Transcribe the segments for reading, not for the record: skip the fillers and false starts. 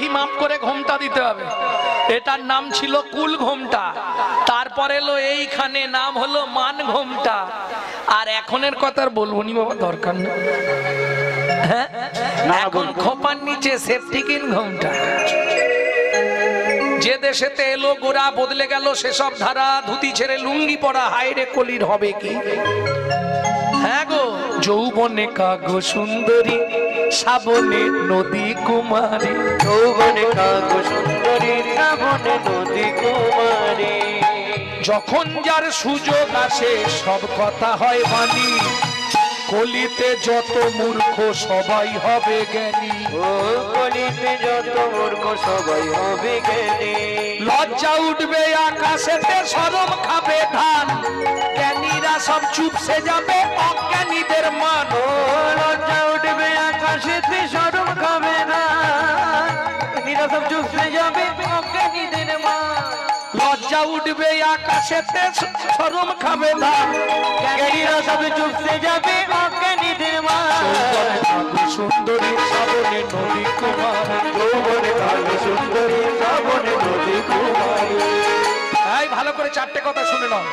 নাভি মাপ করে ঘোমটা দিতে হবে। এটার নাম ছিল কুল ঘোমটা, তারপরে এলো এইখানে নাম হলো মান ঘোমটা। আর এখনের কথা আর বলবো নি বাবা, দরকার নেই। হ্যাঁ, এখন খোপার নিচে সেফটিকিন ঘোমটা। যে দেশেতে এলো গোরা বদলে গেল সেসব ধারা, ধুতি ছেড়ে লুঙ্গি পরা, হায়রে কলির হবে কি। হ্যাঁ গো, যৌবনে কাগো সুন্দরী, শ্রাবণে নদী কুমারী, যৌবনে কাগো সুন্দরী, শ্রাবণে নদী কুমারী। যখন যার সুযোগ আসে সব কথা হয় বাণী, কলিতে যত মূর্খ সবাই হবে জ্ঞানী। ও কলিতে যত মূর্খ সবাই হবে জ্ঞানী। লজ্জা উঠবে আকাশেতে, শরম খাবে ধান, জ্ঞানীরা সব চুপসে যাবে, অজ্ঞানীদের মান। ও লজ্জা উঠবে আকাশেতে, শরম খাবে না, জ্ঞানীরা সব চুপসে যাবে, অজ্ঞানীদের মান। লজ্জা উঠবে আকাশেতে, শরম খাবে ধান, জ্ঞানীরা সব চুপসে যাবে, অজ্ঞানীদের মান। সুন্দরী শ্রাবণে নদী কুমারী, যৌবনে কাগো সুন্দরী, শ্রাবণে নদী কুমারী। এই ভালো করে চারটে কথা শুনে নাও।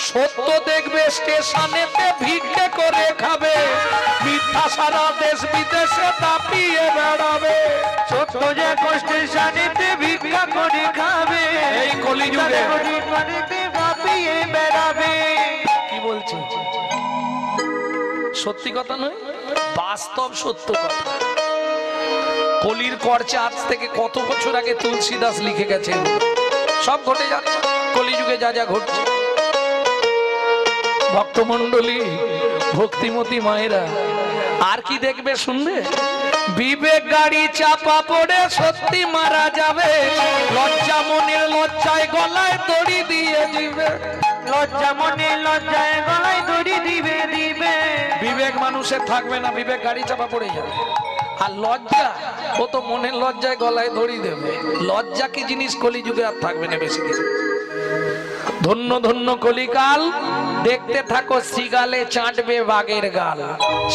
সত্য দেখবে স্টেশনেতে ভিক্ষে করে খাবে, মিথ্যা সারা দেশ বিদেশে দাপিয়ে বেড়াবে। সত্য যে কষ্টের সানিতে ভিক্ষা করে খাবে, এই কলিযুগে দাপিয়ে বেড়াবে। কি বলছে? সত্যি কথা নয়, বাস্তব সত্য কথা। কলির করছে আজ থেকে কত বছর আগে তুলসীদাস লিখে গেছে, সব ঘটে যাচ্ছে কলিযুগে যা যা ঘটছে। ভক্তমণ্ডলী, ভক্তিমতী মায়েরা, আর কি দেখবে শুনবে? বিবেক গাড়ি চাপা পড়ে সত্যি মারা যাবে, লজ্জা মনের লজ্জায় গলায় দড়ি দিয়ে দিবে। লজ্জা মনে লজ্জায় গলায় দড়ি দিবে দিবে। বিবেক মানুষের থাকবে না, বিবেক গাড়ি চাপা পড়ে যাবে। আর লজ্জা, ও তো মনের লজ্জায় গলায় দড়ি দেবে। লজ্জা কি জিনিস কলিযুগে আর থাকবে না বেশি দিন। ধন্য ধন্য কলিকাল, দেখতে থাকো শ্রীগালে চাটবে বাগের গাল।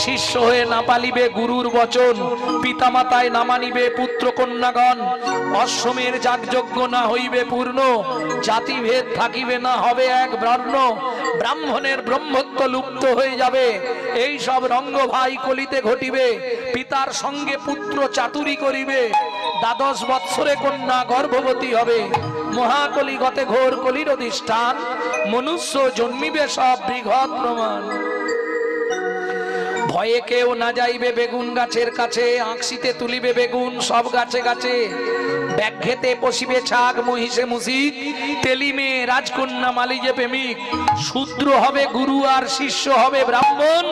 শিষ্য হয়ে না পালিবে গুরুর বচন, পিতামাতায় না মানিবে পুত্র কন্যাগণ। অশ্বমের যাগযজ্ঞ না হইবে পূর্ণ, জাতিভেদ থাকিবে না, হবে এক বর্ণ। ব্রাহ্মণের ব্রহ্মত্ব লুপ্ত হয়ে যাবে, এই সব রঙ্গ ভাই কলিতে ঘটিবে। পিতার সঙ্গে পুত্র চাতুরি করিবে, 12 বৎসরে কন্যা গর্ভবতী হবে। মহাকলি গতে ঘোর কলির অধিষ্ঠান, মনুষ্য জন্মিবে সব বৃহৎ প্রমাণ। ভয়ে কেউ না যাইবে বেগুন গাছের কাছে, আঁকশিতে তুলিবে বেগুন সব গাছে গাছে। ব্যাঘ্যেতে পশিবে ছাগ, মহিষে মুসিক, তেলিমে রাজকন্যা মালিজে প্রেমিক। শূদ্র হবে গুরু আর শিষ্য হবে ব্রাহ্মণ,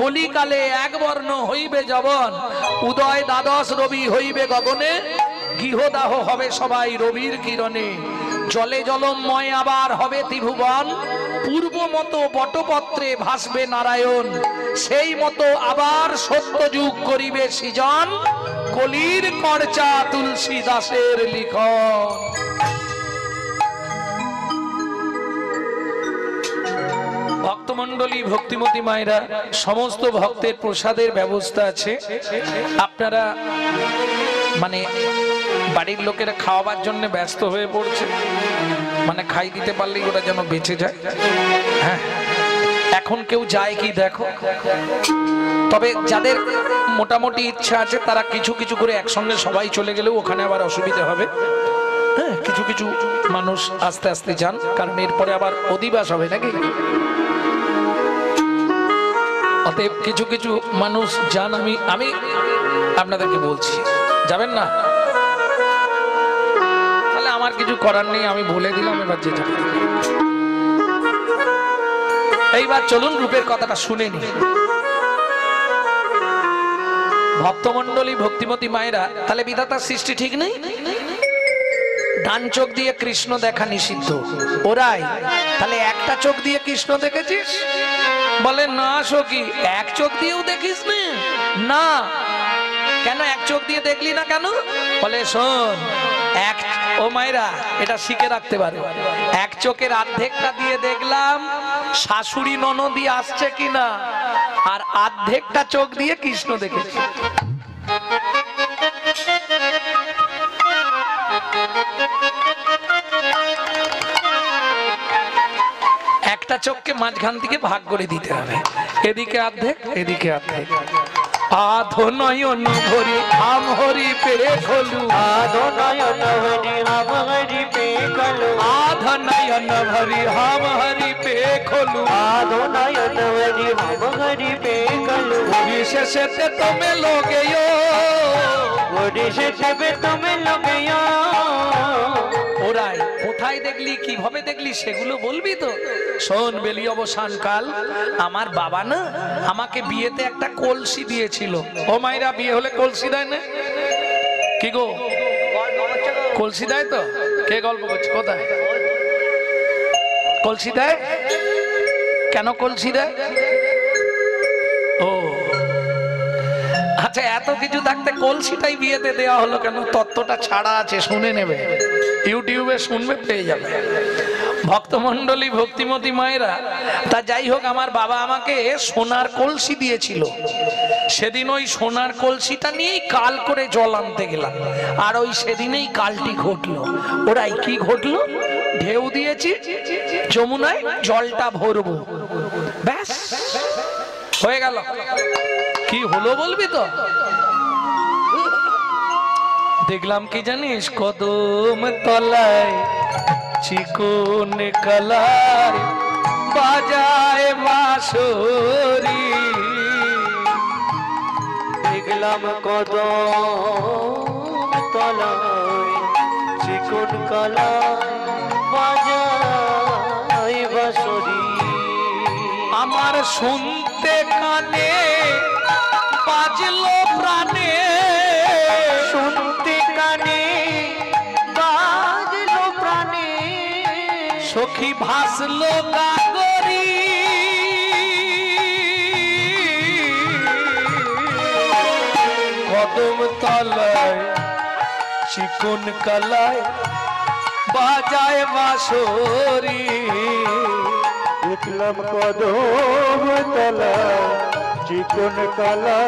কলিকালে এক বর্ণ হইবে যবন। উদয় 12 রবি হইবে গগনে, গৃহদাহ হবে সবাই রবির কিরণে। জলে জলময় আবার হবে ত্রিভুবন, পূর্ব মতো বটপত্রে ভাসবে নারায়ণ। সেই মতো আবার সত্য যুগ করিবে সৃজন, কলির কর্চা তুলসী দাসের লিখন। ভক্তমণ্ডলী, ভক্তিমতী মায়েরা, সমস্ত ভক্তের প্রসাদের ব্যবস্থা আছে। আপনারা মানে বাড়ির লোকেরা খাওয়াবার জন্য ব্যস্ত হয়ে পড়ছে, মানে খাই দিতে পারলেই ওরা যেন বেঁচে যায়। হ্যাঁ, এখন কেউ যায় কি দেখো। তবে যাদের মোটামুটি ইচ্ছা আছে তারা কিছু কিছু করে একসঙ্গে সবাই চলে গেলেও ওখানে আবার অসুবিধা হবে। হ্যাঁ, কিছু কিছু মানুষ আস্তে আস্তে যান, কারণ এরপরে আবার অধিবাস হবে নাকি। অতএব কিছু কিছু মানুষ যান, আমি আপনাদেরকে বলছি, যাবেন না তাহলে আমার কিছু করার নেই, আমি বলে দিলাম, এবার যে যাবে। এইবার চলুন রূপের কথাটা শুনে নি। ভক্তমণ্ডলী, ভক্তিমতী মায়েরা, তাহলে বিধাতার সৃষ্টি ঠিক নেই? ডান চোখ দিয়ে কৃষ্ণ দেখা নিষিদ্ধ, ওরাই তাহলে একটা চোখ দিয়ে কৃষ্ণ দেখেছিস? বলে না সখী, এক চোখ দিয়েও দেখিস না। কেন এক চোখ দিয়ে দেখলি না কেন? বলে শোন, ও মায়েরা এটা শিখে রাখতে পারে। এক চোখের অর্ধেকটা দিয়ে দেখলাম শাশুড়ি ননদি আসছে কিনা, আর অর্ধেকটা চোখ দিয়ে কৃষ্ণ দেখেছি। একটা চোখকে মাঝখান থেকে ভাগ করে দিতে হবে, এদিকে অর্ধেক এদিকে অর্ধেক। আধো নয়ন ভরি আম হরি পেয়ে খোলু, আধো নয়ন ভরি আম হরি পেয়ে খোলু, আধো নয়ন ভরি আম হরি পেয়ে খোলু, আধো নয়ন ভরি আম হরি পেয়ে খোলু। পরিশেষেতে তুমি লোগেও, পরিশেষে তুমি লোগেও। ওরাই কোথায় দেখলি কিভাবে দেখলি সেগুলো বলবি তো। শোন, বেলি অবসান কাল আমার বাবা না আমাকে বিয়েতে একটা কলসি দিয়েছিল। ও মাইরা, বিয়ে হলে কলসি দেয় না? কি গো, কলসি দেয় তো? কে গল্প করছে? কোথায় কলসি দেয়? কেন কলসি দেয়? ও আচ্ছা, এত কিছু থাকতে কলসিটাই বিয়েতে দেওয়া হলো কেন? তত্ত্বটা ছাড়া আছে, শুনে নেবে, ইউটিউবে শুনবে, পেয়ে যাবে। ভক্তমণ্ডলী, ভক্তিমতী মায়েরা, তা যাই হোক, আমার বাবা আমাকে সোনার কলসি দিয়েছিল। সেদিন ওই সোনার কলসিটা নিয়েই কাল করে জল আনতে গেলাম, আর ওই সেদিনেই কালটি ঘটলো। ওরাই কি ঘটলো? ঢেউ দিয়েছি যমুনায়, জলটা ভরবো, ব্যাস হয়ে গেল। কি হলো বলবি তো? দেখলাম কি জানিস, কদম তলায় চিকন কালার বাজায় বাঁশরি। দেখলাম কদম তলায় চিকন কালা বাজায় বাঁশরি। আমার শুনতে কানে বাজলো প্রাণে, শুনতে কানে বাজলো প্রাণে। সখী ভাসলো গাগরি, কদম তলায় চিকন কালায় বাজায় বাঁশরি। দেখলাম কদম তলায় চিকন কালা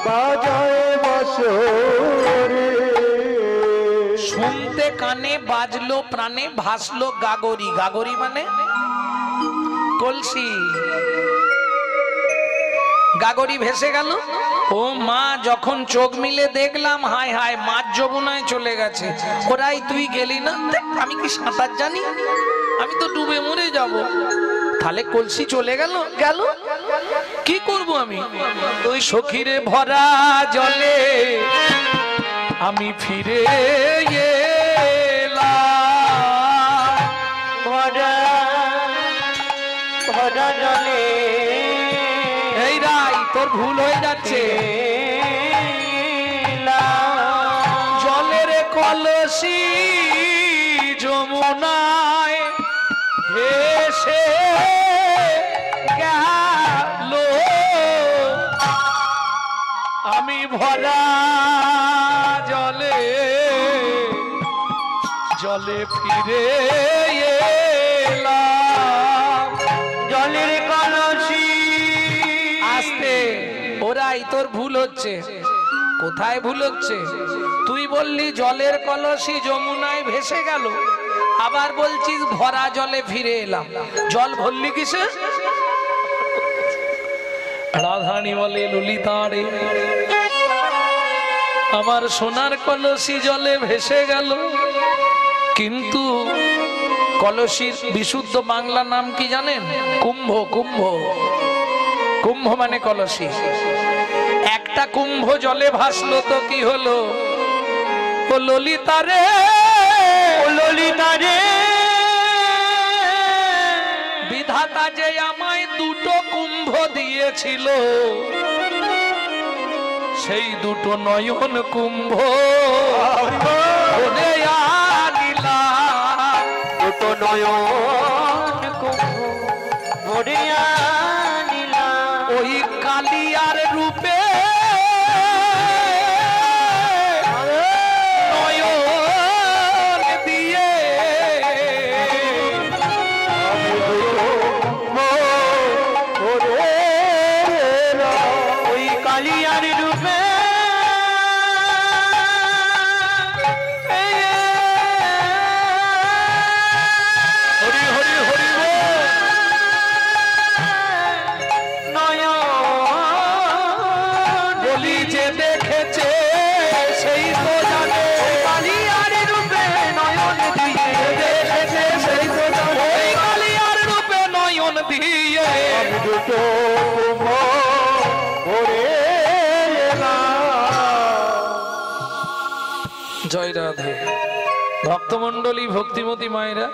বাজায় বাঁশরি। শুনতে কানে বাজলো প্রাণে ভাসলো গাগরি। গাগরি মানে কলসি। গাগরি ভেসে গেল। ও মা, যখন চোখ মিলে দেখলাম, হায় হায়, মাছ যমুনায় চলে গেছে। ওরাই তুই গেলি না? আমি কি সাঁতার জানি? আমি তো ডুবে মরে যাব। তাহলে কলসি চলে গেল। গেল কি করব আমি? ওই সখীরে ভরা জলে আমি ফিরে এলাম। ভরা ভরা জলে এই রাই, তোর ভুল হয়ে যাচ্ছে। জলের কলসি যমুনায় ভেসে গেল, আমি ভরা জলে জলে ফিরে এলাম। জলের কলসি। আস্তে, ওরাই তোর ভুল হচ্ছে। কোথায় ভুল হচ্ছে? তুই বললি জলের কলসি যমুনায় ভেসে গেল, আবার বলছিস ভরা জলে ফিরে এলাম। জল ভরলি কিসে? রাধারানী বলে, ললিতা রে, আমার সোনার কলসি জলে ভেসে গেল, কিন্তু কলসির বিশুদ্ধ বাংলা নাম কি জানেন? কুম্ভ। কুম্ভ, কুম্ভ মানে কলসি। একটা কুম্ভ জলে ভাসলো তো কি হলো? ও ললিতা রে, ও ললিতা রে, বিধাতা যে আমায় দুটো কুম্ভ দিয়েছিল, সেই দুটো নয়ন কুম্ভ বলে আনিলাম। দুটো নয়ন কুম্ভ ভরে আনিলাম। ওই কালিয়ার রূপে নয়ন দিয়ে ওই কালিয়ার রূপে হরি হরি হরি বল। ভক্তমণ্ডলী ভক্তিমতী মায়েরা,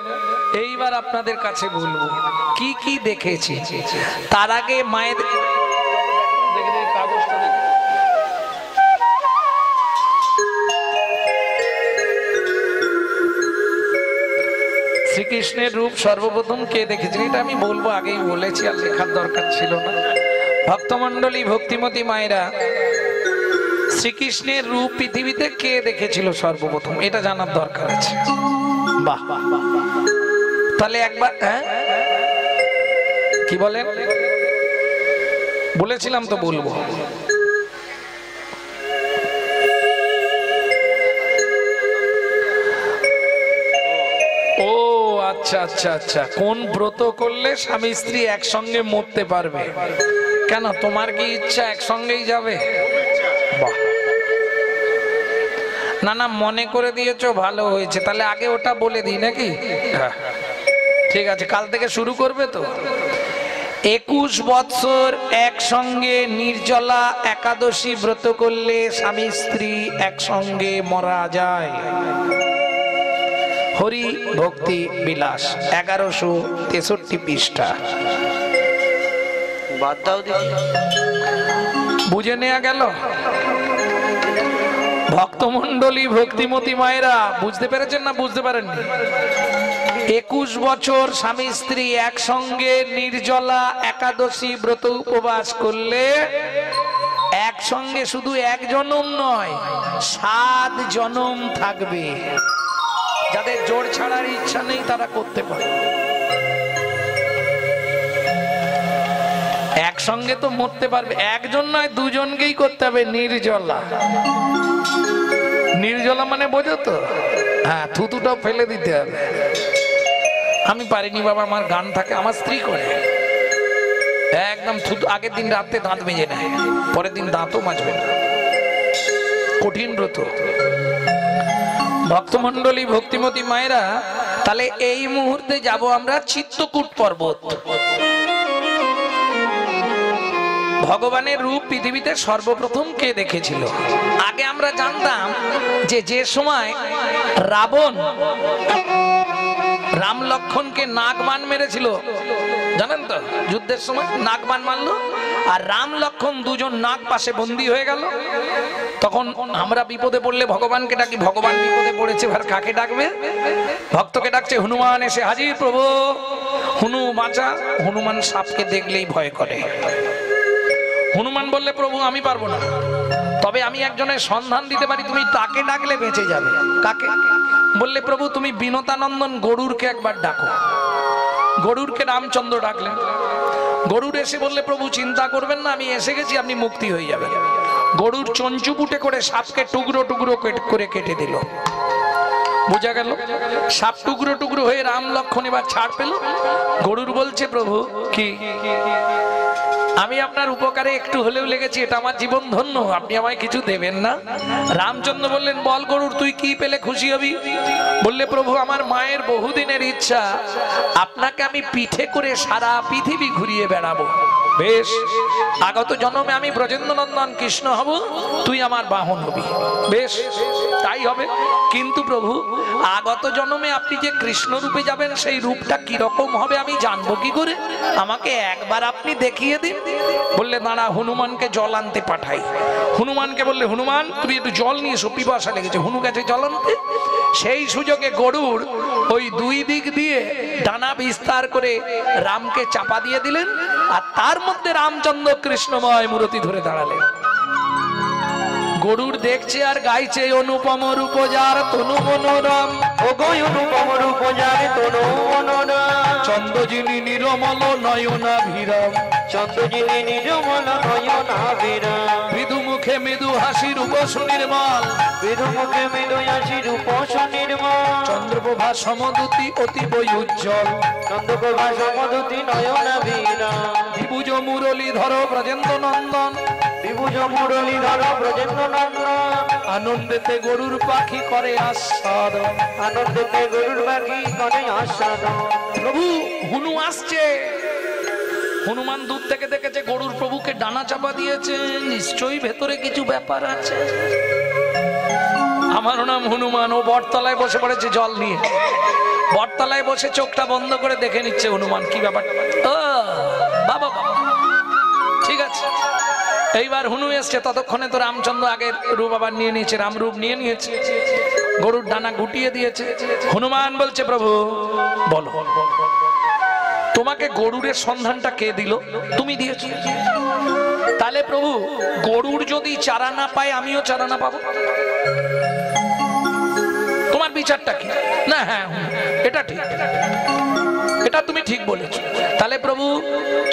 এইবার আপনাদের কাছে বলবো কি কি দেখেছি। তার আগে মায়ের শ্রীকৃষ্ণের রূপ সর্বপ্রথম কে দেখেছেন, এটা আমি বলবো, আগেই বলেছি, আর লেখার দরকার ছিল না। ভক্তমণ্ডলী ভক্তিমতী মায়েরা, শ্রীকৃষ্ণের রূপ পৃথিবীতে কে দেখেছিল সর্বপ্রথম, এটা জানার দরকার আছে। বাহ, তাহলে একবার কি বলেন, বলেছিলাম তো বলবো। ও আচ্ছা আচ্ছা আচ্ছা, কোন ব্রত করলে স্বামী স্ত্রী একসঙ্গে মরতে পারবে? কেন, তোমার কি ইচ্ছা একসঙ্গেই যাবে? বাহ, না না, মনে করে দিয়েছো, ভালো হয়েছে। তাহলে আগে ওটা বলে দিই নাকি? হ্যাঁ ঠিক আছে, কাল থেকে শুরু করবে তো। 21 বৎসর একসঙ্গে নির্জলা একাদশী ব্রত করলে স্বামী স্ত্রী একসঙ্গে মরা যায়। হরি ভক্তি বিলাস 1163 পৃষ্ঠা। বাদ দাও দিদি, বুঝে নেওয়া গেল? ভক্তমণ্ডলী ভক্তিমতী মায়েরা বুঝতে পেরেছেন না বুঝতে পারেননি? 21 বছর স্বামী স্ত্রী একসঙ্গে নির্জলা একাদশী ব্রত উপবাস করলে একসঙ্গে শুধু এক জনম নয়, 7 জনম থাকবে। যাদের জোর ছাড়ার ইচ্ছা নেই তারা করতে পারে। একসঙ্গে তো মরতে পারবে, একজন নয়, দুজনকেই করতে হবে। নির্জলা, নির্জলা মানে বোঝো তো? হ্যাঁ, থুতুটাও ফেলে দিতে হবে। আমি পারিনি বাবা, আমার গান থাকে, আমার স্ত্রী করে একদম থুতু। আগের দিন রাতে দাঁত মেজে নেয়, পরের দিন দাঁতও মাজবে না। কঠিন ব্রত। ভক্তমণ্ডলী ভক্তিমতী মায়েরা, তাহলে এই মুহূর্তে যাব আমরা চিত্তকূট পর্বত। ভগবানের রূপ পৃথিবীতে সর্বপ্রথম কে দেখেছিল? আগে আমরা জানতাম যে সময় রাবণ রাম লক্ষণকে নাগবান মেরেছিল, জানেন তো, যুদ্ধের সময় নাগবান মারলো, আর রাম লক্ষণ দুজন নাগ পাশে বন্দী হয়ে গেল। তখন আমরা বিপদে পড়লে ভগবানকে ডাকি, ভগবান বিপদে পড়েছে, এবার কাকে ডাকবে? ভক্তকে ডাকছে, হনুমান এসে হাজির, প্রভু হুনু বাঁচা। হনুমান সাপকে দেখলেই ভয় করে। হনুমান বললে, প্রভু আমি পারবো না, তবে আমি একজনের সন্ধান দিতে পারি, তুমি তাকে ডাকলে বেঁচে যাবে। কাকে? বললে, প্রভু তুমি বিনতানন্দন গরুরকে একবার ডাকো। গরুরকে রামচন্দ্র ডাকলেন। গরুর এসে বললে, প্রভু চিন্তা করবেন না, আমি এসে গেছি, আপনি মুক্তি হয়ে যাবেন। গরুর চঞ্চুপুটে করে সাপকে টুকরো টুকরো করে কেটে দিল। বোঝা গেল? সাপ টুকরো টুকরো হয়ে রাম লক্ষণ এবার ছাড় পেল। গরুর বলছে, প্রভু কি আমি আপনার উপকারে একটু হলেও লেগেছি, এটা আমার জীবন ধন্য, আপনি আমায় কিছু দেবেন না? রামচন্দ্র বললেন, বল গরুর তুই কি পেলে খুশি হবি? বললে, প্রভু আমার মায়ের বহুদিনের ইচ্ছা, আপনাকে আমি পিঠে করে সারা পৃথিবী ঘুরিয়ে বেড়াবো। বেশ, আগত জন্মে আমি ব্রজেন্দ্র নন্দন কৃষ্ণ হব, তুই আমার বাহন হবি। বেশ তাই হবে, কিন্তু প্রভু আগত জন্মে আপনি যে কৃষ্ণ রূপে যাবেন সেই রূপটা কিরকম হবে আমি জানবো কি করে? আমাকে একবার আপনি দেখিয়ে দিন। বললে, দাঁড়া, হনুমানকে জল আনতে পাঠাই। হনুমানকে বললে, হনুমান তুমি একটু জল নিয়ে এসো, পিপাসা লেগেছে। হনু গেছে জল আনতে। সেই সুযোগে গরুর ওই দুই দিক দিয়ে ডানা বিস্তার করে রামকে চাপা দিয়ে দিলেন, আর তার মধ্যে রামচন্দ্র কৃষ্ণময় মূর্তি ধরে দাঁড়ালেন। গরুর দেখছে আর গাইছে, অনুপম রূপ যার তনু মনোরম, অনুপম রূপ যার তনু মনোরম, চন্দ্রজিনী নিরমল নয়নাভিরাম, চন্দ্রজিনী নিরমল নয়নাভিরাম, মৃদু মুখে মৃদু হাসি রূপ সুনির্মল, মৃদু মুখে মৃদু হাসি রূপ সুনির্মল, চন্দ্রপ্রভা সমদূতি অতীব উজ্জ্বল, চন্দ্রপ্রভা সমদূতি নয়নাভিরাম, বিভুজ মুরলীধর ব্রজেন্দ্র নন্দন, বিভুজ মুরলীধর ব্রজেন্দ্র নন্দন, আনন্দেতে গরুর পাখি করে আস্বাদন, আনন্দেতে গরুর পাখি করে আস্বাদন। প্রভু হনু আসছে। হনুমান দূর থেকে দেখেছে গরুর প্রভুকে ডানা চাপা দিয়েছে, নিশ্চয়ই ভেতরে কিছু ব্যাপার আছে। আমারও নাম হনুমান। ও বটতলায় বসে পড়েছে জল নিয়ে, বটতলায় বসে চোখটা বন্ধ করে দেখে নিচ্ছে হনুমান কি ব্যাপার। ও বাবা বাবা, ঠিক আছে। এইবার হনু এসছে, ততক্ষণে তো রামচন্দ্র আগের রূপ আবার নিয়ে নিয়েছে, রামরূপ নিয়ে নিয়েছে, গরুর ডানা গুটিয়ে দিয়েছে। হনুমান বলছে প্রভু বলো, তোমাকে গরুরের সন্ধানটা কে দিল? তুমি দিয়েছো। তাহলে প্রভু গরুর যদি চারা না পায় আমিও চারা না পাবো, তোমার বিচারটা কি? না হ্যাঁ এটা ঠিক, এটা তুমি ঠিক বলেছো। তাহলে প্রভু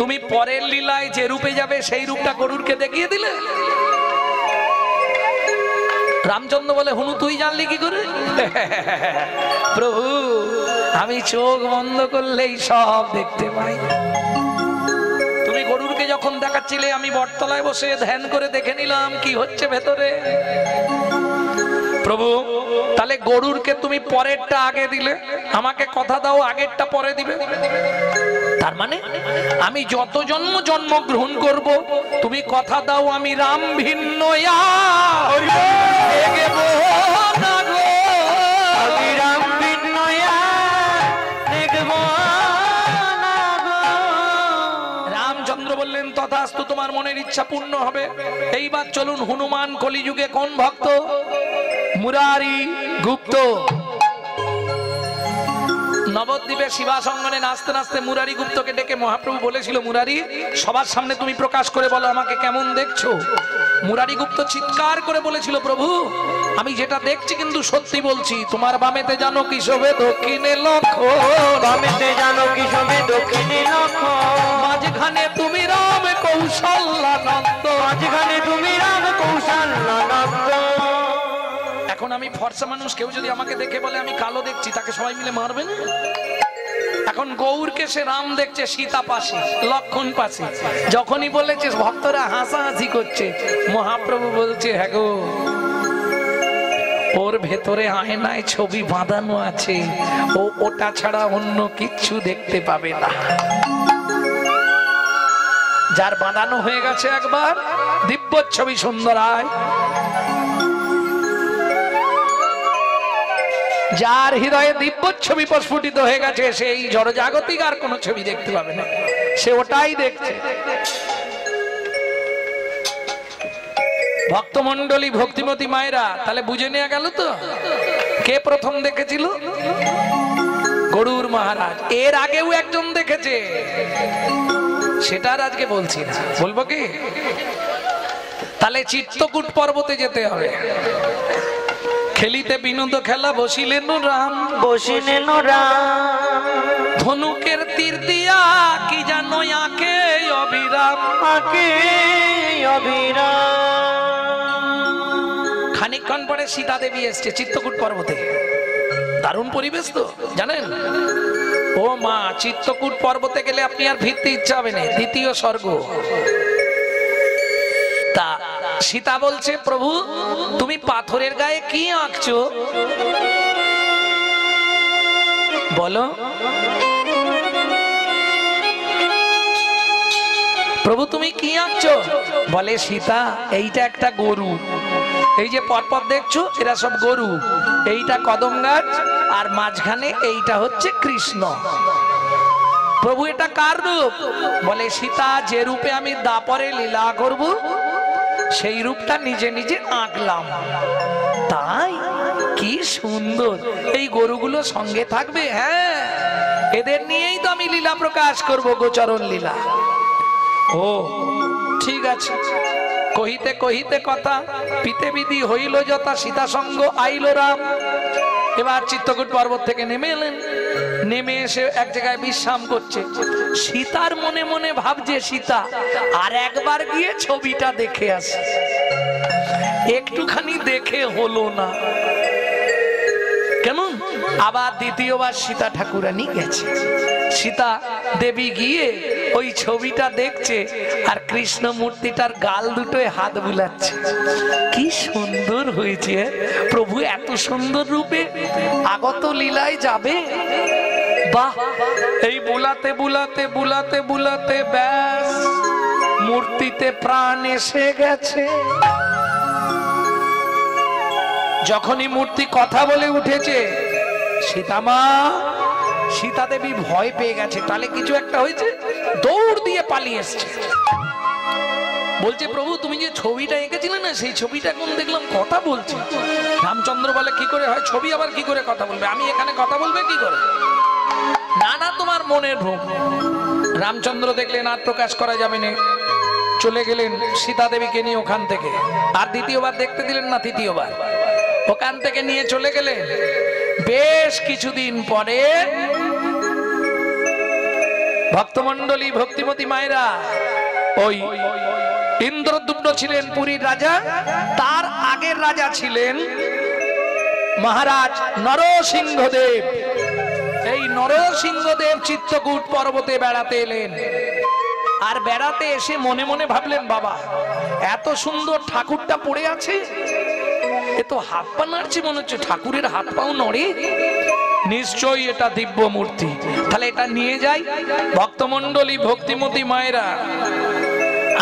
তুমি পরের লীলায় যে রূপে যাবে সেই রূপটা গরুরকে দেখিয়ে দিলে। রামচন্দ্র বলে হনু তুই জানলি কি করে? প্রভু আমি চোখ বন্ধ করলেই সব দেখতে পাই। তুমি গরুরকে যখন দেখাচ্ছিলে আমি বটতলায় বসে ধ্যান করে দেখে নিলাম কি হচ্ছে ভেতরে। প্রভু তাহলে গরুরকে তুমি পরেরটা আগে দিলে, আমাকে কথা দাও আগেরটা পরে দিবে। তার মানে আমি যত জন্ম জন্মগ্রহণ করব তুমি কথা দাও আমি রাম ভিন্ন রামচন্দ্র বললেন তথাস্তু, তোমার মনের ইচ্ছা পূর্ণ হবে। এইবার চলুন হনুমান কলিযুগে কোন ভক্ত? মুরারি গুপ্ত। নবদ্বীপে শিবাসঙ্গনে নাচতে নাচতে মুরারি গুপ্তকে ডেকে মহাপ্রভু বলেছিল, মুরারি সবার সামনে তুমি প্রকাশ করে বলো আমাকে কেমন দেখছো। মুরারি গুপ্ত চিৎকার করে বলেছিল, প্রভু আমি যেটা দেখছি কিন্তু সত্যি বলছি, তোমার বামেতে জানো কি শোভে দক্ষিণে লক্ষ্য, বামেতে জানো কি শোভে দক্ষিণে লক্ষ্য, মাঝখানে তুমি রাম কৌশল্যানন্দ, মাঝখানে তুমি রাম কৌশল্যানন্দ। এখন আমি ফর্সা মানুষ, কেউ যদি আমাকে দেখে বলে আমি কালো দেখছি তাকে সবাই মিলে মারবে না? এখন গৌরকে সে রাম দেখছে, সীতা পাশে, লক্ষণ পাশে। যখনই বলেছে ভক্তরা হাসাহাসি করছে, মহাপ্রভু বলছে হ্যাঁ গো ওর ভেতরে আয়নায় ছবি বাঁধানো আছে, ও ওটা ছাড়া অন্য কিচ্ছু দেখতে পাবে না। যার বাঁধানো হয়ে গেছে একবার দিব্য ছবি সুন্দরায়, যার হৃদয়ে দিব্য ছবি প্রস্ফুটিত হয়ে গেছে সেই জড়জাগতিক আর কোনো ছবি দেখতে পাবে না, সে ওটাই দেখছে। ভক্তমণ্ডলী ভক্তিমতী মায়েরা তাহলে বুঝে নেওয়া গেল তো কে প্রথম দেখেছিল? গরুর মহারাজ। এর আগেও একজন দেখেছে, সেটা আর আজকে বলছি না, বলবো কি? তাহলে চিত্তকূট পর্বতে যেতে হবে। খেলিতে বিনোদ খেলা বসিলেন রাম, বসিলেন রাম, ধনুকের তীর দিয়া কি জানো আঁকে অবিরাম, আঁকে অবিরাম। খানিকক্ষণ পরে সীতা দেবী এসছে চিত্তকূট পর্বতে। দারুণ পরিবেশ তো জানেন। ও মা, চিত্তকূট পর্বতে গেলে আপনি আর ফিরতে ইচ্ছা হবে না, দ্বিতীয় স্বর্গ। তা সীতা বলছে প্রভু তুমি পাথরের গায়ে কি আঁকছো বলো। প্রভু তুমি কি আঁকছো? বলে সীতা এইটা একটা গরু, এই যে পরপর দেখছো এরা সব গরু, এইটা কদম গাছ, আর মাঝখানে এইটা হচ্ছে কৃষ্ণ। প্রভু এটা কার রূপ? বলে সীতা যে রূপে আমি দাপরে লীলা করব সেই রূপটা নিজে নিজে আঁকলাম। তাই কি সুন্দর, এই গরুগুলো সঙ্গে থাকবে, হ্যাঁ এদের নিয়েই তো আমি লীলা প্রকাশ করব, গোচরণ লীলা। ও ঠিক আছে। কহিতে কহিতে কথা পিতে বিধি হইল যথা, সীতা সঙ্গ আইল রাম। এবার চিত্তকূট পর্বত থেকে নেমে এলেন, নেমে এসে এক জায়গায় বিশ্রাম করছে। সীতার মনে মনে ভাবছে সীতা আর একবার গিয়ে ছবিটা দেখে আসে, একটুখানি দেখে হলো না, কেমন আবার দ্বিতীয়বার সীতা ঠাকুরানী গেছে। সীতা দেবী গিয়ে ওই ছবিটা দেখছে আর কৃষ্ণ মূর্তিটার গাল দুটোয় হাত বুলাচ্ছে। কি সুন্দর হয়েছে, প্রভু এত সুন্দর রূপে আগত লীলায় যাবে। বাহ, এই বুলাতে বুলাতে বুলাতে বুলাতে ব্যাস মূর্তিতে প্রাণ এসে গেছে। যখনই মূর্তি কথা বলে উঠেছে, সীতামা সীতা দেবী ভয় পেয়ে গেছে, তাহলে কিছু একটা হয়েছে, দৌড় দিয়ে পালিয়ে এসছে। বলছে প্রভু তুমি যে ছবিটা এঁকেছিলে না, সেই ছবিটা এখন দেখলাম কথা বলছে। রামচন্দ্র বলে কি করে হয়, ছবি আবার কি করে কথা বলবে, আমি এখানে কথা বলবে কি করে? না না, তোমার মনের ভ্রম। রামচন্দ্র দেখলেন আর প্রকাশ করা যাবে না, চলে গেলেন সীতা দেবীকে নিয়ে ওখান থেকে। আর দ্বিতীয়বার দেখতে দিলেন না, তৃতীয়বার ওখান থেকে নিয়ে চলে গেলেন। বেশ কিছুদিন পরে ভক্তমণ্ডলী, ভক্তিমতী মায়েরা, ওই ইন্দ্রদ্যুম্ন ছিলেন পুরীর রাজা, তার আগের রাজা ছিলেন মহারাজ নরসিংহদেব। এই নরসিংহদেব চিত্রকূট পর্বতে বেড়াতে এলেন। আর বেড়াতে এসে মনে মনে ভাবলেন, বাবা এত সুন্দর ঠাকুরটা পড়ে আছে, এ তো হাত পা নাড়ছে, মনে হচ্ছে ঠাকুরের হাত পাও নড়ে, নিশ্চয়ই এটা দিব্য মূর্তি, তাহলে এটা নিয়ে যাই। ভক্তমণ্ডলী, ভক্তিমতী মায়েরা,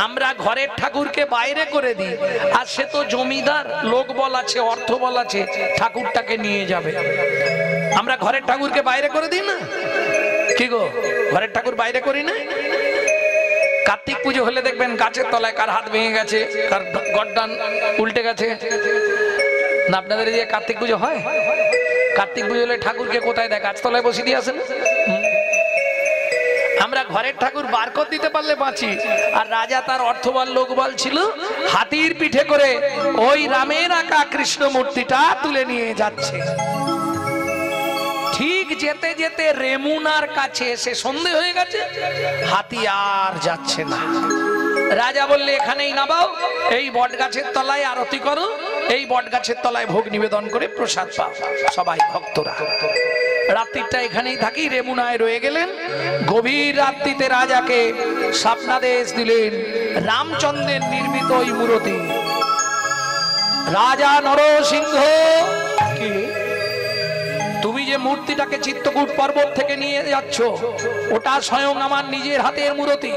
আমরা ঘরের ঠাকুরকে বাইরে করে দিই, আর সে তো জমিদার, লোক বল আছে, অর্থ বল আছে, ঠাকুরটাকে নিয়ে যাবে। আমরা ঘরের ঠাকুরকে বাইরে করে দিই না, কি গো, ঘরের ঠাকুর বাইরে করি না? কার্তিক পুজো হলে দেখবেন গাছের তলায় কার হাত ভেঙে গেছে, কার গর্দান উল্টে গেছে না। আপনাদের এই কার্তিক পুজো হয়, কার্তিক পুজো হলে ঠাকুরকে কোথায় দেয়, গাছতলায় বসিয়ে দিয়ে আসেন। আমরা ঘরের ঠাকুর বার করে দিতে পারলে বাঁচি। আর রাজা তার অর্থবল লোকবল ছিল, হাতির পিঠে করে ওই রামের আঁকা কৃষ্ণ মূর্তিটা তুলে নিয়ে যাচ্ছে। ঠিক যেতে যেতে রেমুনার কাছে এসে সন্ধে হয়ে গেছে, হাতি আর যাচ্ছে না। রাজা বললে এখানেই নামাও, এই বট গাছের তলায় আরতি করো, এই বট গাছের তলায় ভোগ নিবেদন করে প্রসাদ পাও সবাই ভক্তরা। রাত্রিটা এখানেই থাকি, রেমুনায় রয়ে গেলেন। গভীর রাত্রিতে রাজাকে স্বপ্নাদেশ দিলেন, রামচন্দ্রের নির্মিত ওই মূর্তি। রাজা নরসিংহ, কি তুমি যে মূর্তিটাকে চিত্রকূট পর্বত থেকে নিয়ে যাচ্ছ, ওটা স্বয়ং আমার নিজের হাতের মূর্তি।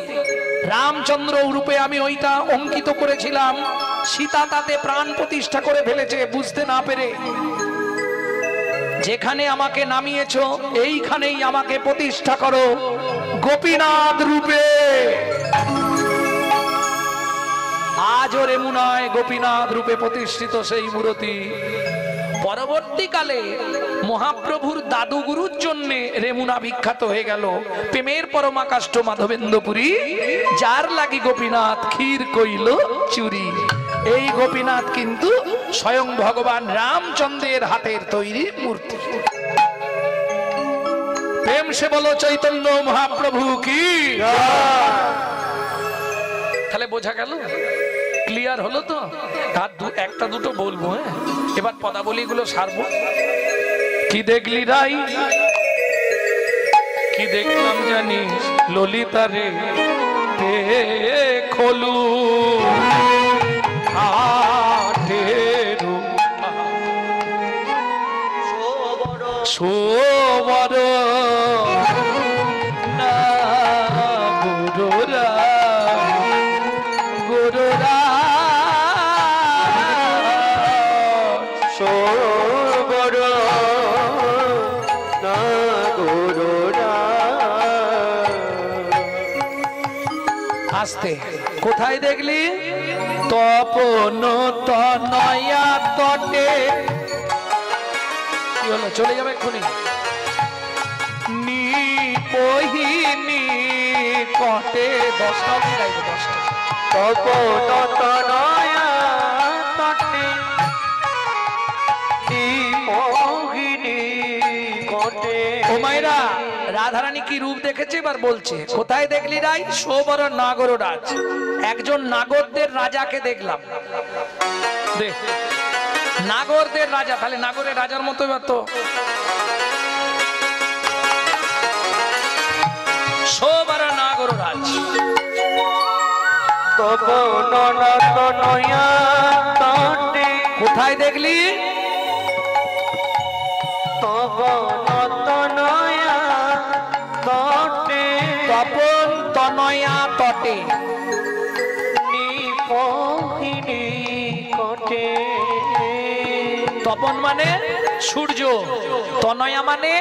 রামচন্দ্র রূপে আমি ওইটা অঙ্কিত করেছিলাম, সীতা তাতে প্রাণ প্রতিষ্ঠা করে ফেলেছে বুঝতে না পেরে। যেখানে আমাকে নামিয়েছো এইখানেই আমাকে প্রতিষ্ঠা করো গোপীনাথ রূপে। আজও রেমুনায় গোপীনাথ রূপে প্রতিষ্ঠিত সেই মূর্তি। পরবর্তীকালে মহাপ্রভুর দাদুগুরুর জন্য রেমুনা বিখ্যাত হয়ে গেল। প্রেমের পরমাকাষ্ঠ মাধবেন্দ্রপুরী, যার লাগি গোপীনাথ ক্ষীর কইল চুরি। এই গোপীনাথ কিন্তু স্বয়ং ভগবান রামচন্দ্রের হাতের তৈরি মূর্তি। প্রেম সে বলো চৈতন্য মহাপ্রভু কি। তাহলে বোঝা গেল, ক্লিয়ার হলো তো? আর একটা দুটো বলবো, হ্যাঁ এবার পদাবলীগুলো সারবো। কি দেখলি রাই, কি দেখলাম জানিস ললিতা রে, খোলু সোবর না গুরুরা গুরুরা সোবর না গুরুরা। আস্তে, কোথায় দেখলি? তপন তনয়া তটে, কি হলো, চলে যাবে এক্ষুনি। নিপহিনী কটে, 10টা গাইবো, 10টা। তপন তনয়া তটে নিপহিনী কটে। ও মায়েরা, রাধারানী কি রূপ দেখেছে এবার বলছে। কোথায় দেখলি রাই? সোবর নাগর রাজ, একজন নাগরদের রাজাকে দেখলাম। দেখ, নাগরদের রাজা, তাহলে নাগরের রাজার মতো এবার তো। সোবর নাগর রাজ, তপন তনয়া তটে। কোথায় দেখলি? তপন তনয়া তটে, তপন তনয়া তটে, নিপহিনী কটে। তপন মানে সূর্য, তনয়া মানে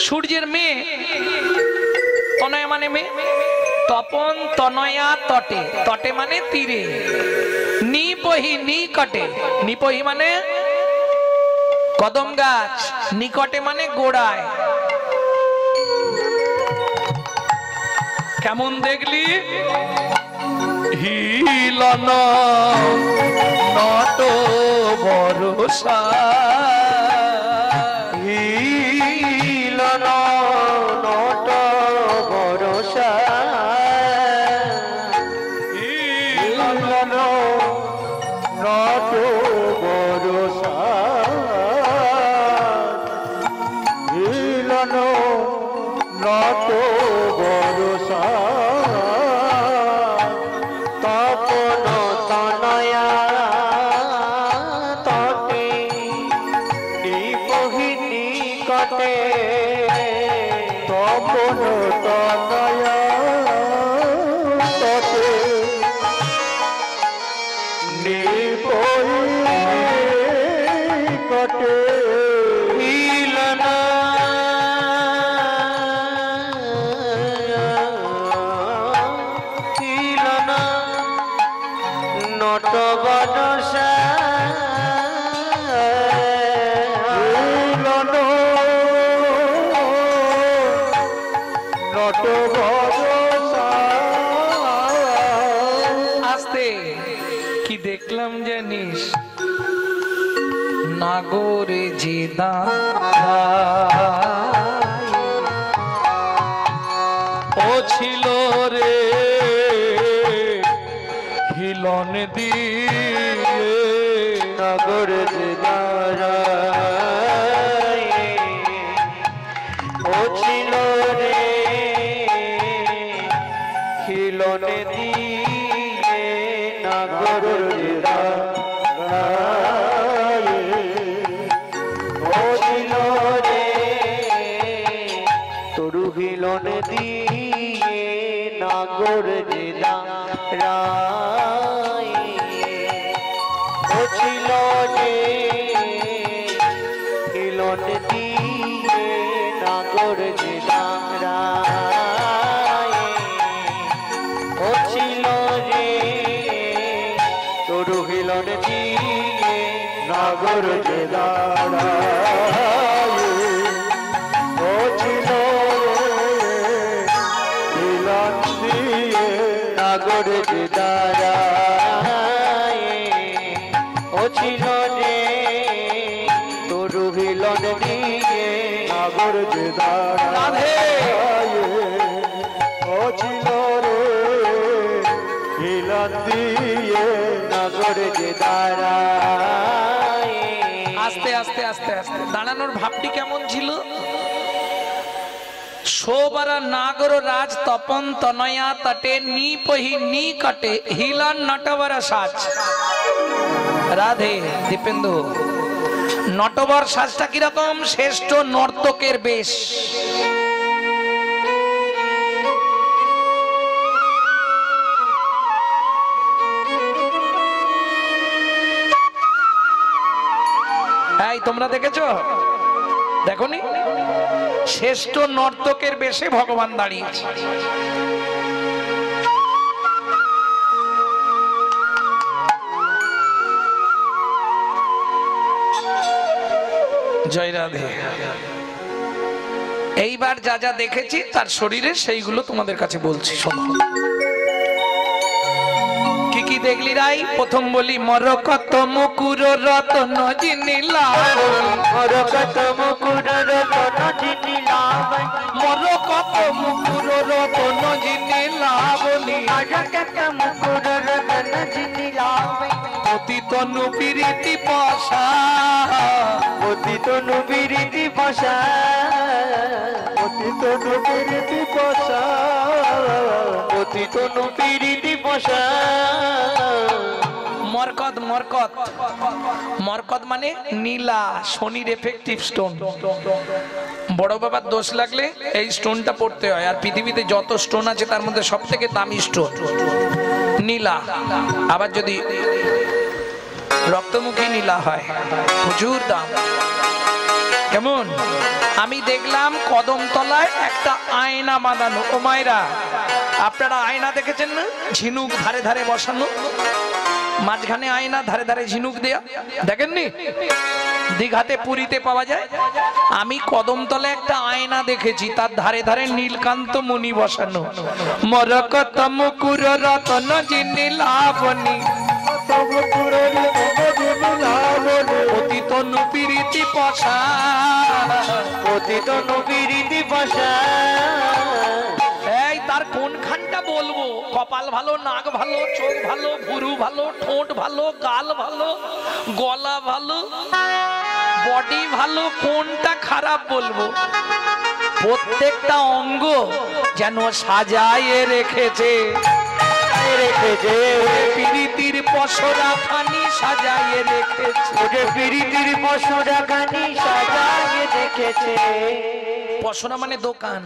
সূর্যের মেয়ে, তনয়া মানে মেয়ে। তপন তনয়া তটে, তটে মানে তীরে। নিপহি নিকটে, নিপহি মানে কদম গাছ, নিকটে মানে গোড়ায়। কেমন দেখলি? হিলন নট ভরসা, হিলন নট ভরসা, হিলন নট ভরসা, হিলন নট ভরসা, তপন তনয়া তটে নিপহি নিকটে, তপন তনয়া তটে নিপহি নিকটে, হিলন হিলন নট বনসা, হিলন নট বনসা। আস্তে কি দেখলাম জানিস? নাগরে যে ও ছিল রে হিলন দিয়ে, নগর যে দাঁড়ায় ও ছিল রে হিলন দিয়ে, নগর যে দাঁড়ায় ও ছিল রে তরু হিলন দিয়ে, নগর যে দাঁড়ায় ও ছিল যে হিলন দিয়ে, নগর যে দাঁড়ায় ও ছিল যে তরু হিলন দিয়ে, নগর যে দাঁড়ায় ও ছিল হিলন দিয়ে, নগর যে দাঁড়ায় ও ছিল যে তরু হিলন দিয়ে, নগর যে দাঁড়ায় ও ছিল রে হিলন দিয়ে, নগর যে দাঁড়ায়। আস্তে আস্তে আস্তে আস্তে দাঁড়ানোর ভাবটি কেমন ছিল? শোবারা নাগর রাজ তপন তনয়া তটে নিপহি নিকটে, হিলন নটবর সাজ। রাধে দীপেন্দু, নটবর সাজটা কিরকম? শ্রেষ্ঠ নর্তকের বেশ। এই তোমরা দেখেছো? দেখোনি? শ্রেষ্ঠ নর্তকের বেশে ভগবান দাঁড়িয়েছে। জয় রাধে। এইবার যা যা দেখেছি তার শরীরে সেইগুলো তোমাদের কাছে বলছি, শোনো। কি কি দেখলি রাই? প্রথম বলি মরকত মুকুর রতন জিনিলা, মরকত মুকুর রতন জিনিলা, মরকত মুকুর রতন জিনিলা বলি, মরকত মুকুর রতন জিনিলা, পতিত নুপিরিতি পশা, পতিত নুপিরিতি পশা, পতিত নুপিরিতি পশা, পতিত নুপিরিতি পশা। মরকত মরকত মরকত মানে নীলা, শনির এফেক্টিভ স্টোন। বড় বাবার দোষ লাগলে এই স্টোনটা পড়তে হয়। আর পৃথিবীতে যত স্টোন আছে তার মধ্যে সবথেকে দামি স্টোন নীলা। আবার যদি রক্তমুখী নীলা হয়, প্রচুর দাম। কেমন? আমি দেখলাম কদমতলায় একটা আয়না বাঁধানো। ও মায়েরা, আপনারা আয়না দেখেছেন না? ঝিনুক ধারে ধারে বসানো, মাঝখানে আয়না, ধারে ধারে ঝিনুক দেয়া, দেখেননি? দীঘাতে পুরীতে পাওয়া যায়। আমি কদমতলে একটা আয়না দেখেছি, তার ধারে ধারে নীলকান্ত মণি বসানো। মরকত মুকুর রতন জিনি লাবণী, পতিত নুপিরিতি পশা, পতিত নবীরীতি বসা। এই তার কোনখানটা বলবো? কপাল ভালো, নাক ভালো, চোখ ভালো, ভুরু ভালো, ঠোঁট ভালো, গাল ভালো, গলা ভালো, বডি ভালো, কোনটা খারাপ বলবো? প্রত্যেকটা অঙ্গ যেন সাজায়ে রেখেছে, রেখেছে প্রীতির পসরা খানি সাজায়ে রেখেছে। ওকে প্রীতির পশরা খানি সাজায়ে রেখেছে। পসরা মানে দোকান,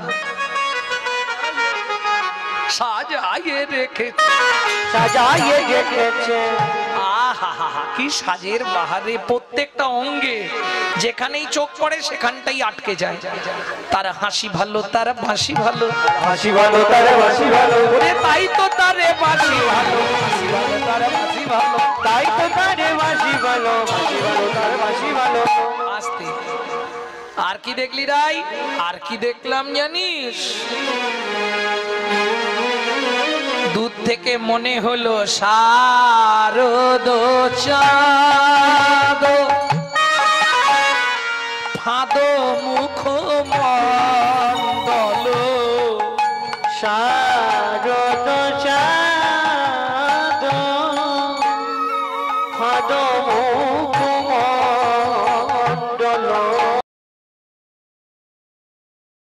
সাজায়ে রেখেছে, সাজায়ে রেখেছে। আহা, কি সাজের বাহারে! প্রত্যেকটা অঙ্গে যেখানেই চোখ পড়ে সেখানটাই আটকে যায়। তার হাসি ভালো, তার বাঁশি ভালো, হাসি ভালো তার বাসি ভালো, ওরে তাই তো তারে বাঁশি ভালো, হাসি ভালো তার বাঁশি ভালো, তাই তো তারে বাসি ভালো, বাসি ভালো তার বাসি ভালো। আস্তে। আর কি দেখলি রাই? আর কি দেখলাম জানিস? দূর থেকে মনে হলো শারদ চাঁদ, ফাঁদ মুখ মণ্ডল, শারদ চাঁদ ফাদ